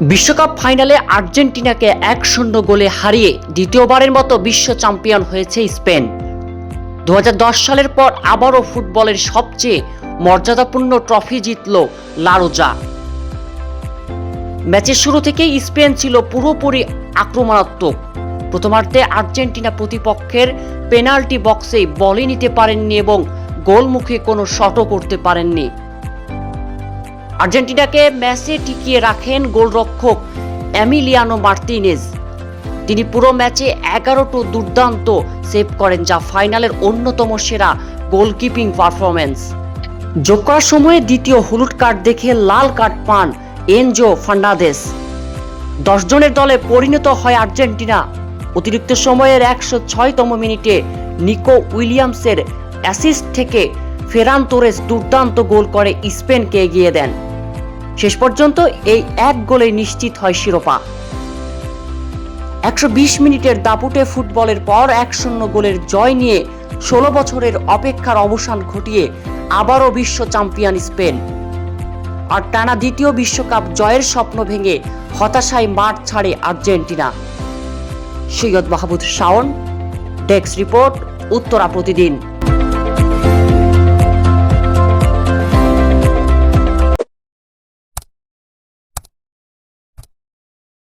বিশ্বকাপ ফাইনালে আর্জেন্টিনাকে 1-0 গোলে হারিয়ে দ্বিতীয়বারের মতো বিশ্ব চ্যাম্পিয়ন হয়েছে স্পেন। 2010 সালের পর আবারও ফুটবলের সবচেয়ে মর্যাদাপূর্ণ ট্রফি জিতল লা রোজা। ম্যাচের শুরু থেকেই স্পেন ছিল পুরোপুরি আক্রমণাত্মক। প্রথমার্ধে আর্জেন্টিনা প্রতিপক্ষের পেনাল্টি বক্সে বলই নিতে পারেননি এবং গোলমুখে কোনো শটও করতে পারেননি। আর্জেন্টিনাকে ম্যাচে টিকিয়ে রাখেন গোলরক্ষক এমিলিয়ানো মার্তিনেজ। তিনি পুরো ম্যাচে 11টি দুর্দান্ত সেভ করেন, যা ফাইনালের অন্যতম সেরা গোলকিপিং পারফরম্যান্স। যোগ করার সময়ে দ্বিতীয় হলুদ কার্ড দেখে লাল কার্ড পান এনজো ফার্নান্দেজ। 10 জনের দলে পরিণত হয় আর্জেন্টিনা। অতিরিক্ত সময়ের 106তম মিনিটে নিকো উইলিয়ামসের অ্যাসিস্ট থেকে ফেরান তোরেস দুর্দান্ত গোল করে স্পেনকে এগিয়ে দেন। শেষ পর্যন্ত এই এক গোলে নিশ্চিত হয় শিরোপা। 120 মিনিটের দাপুটে ফুটবলের পর 1-0 গোলের জয় নিয়ে 16 বছরের অপেক্ষার অবসান ঘটিয়ে আবারও বিশ্ব চ্যাম্পিয়ন স্পেন। আর টানা দ্বিতীয় বিশ্বকাপ জয়ের স্বপ্ন ভেঙে হতাশায় মাঠ ছাড়ে Argentina. Syed Mahmud Shaon, desk report, Uttara প্রতিদিন।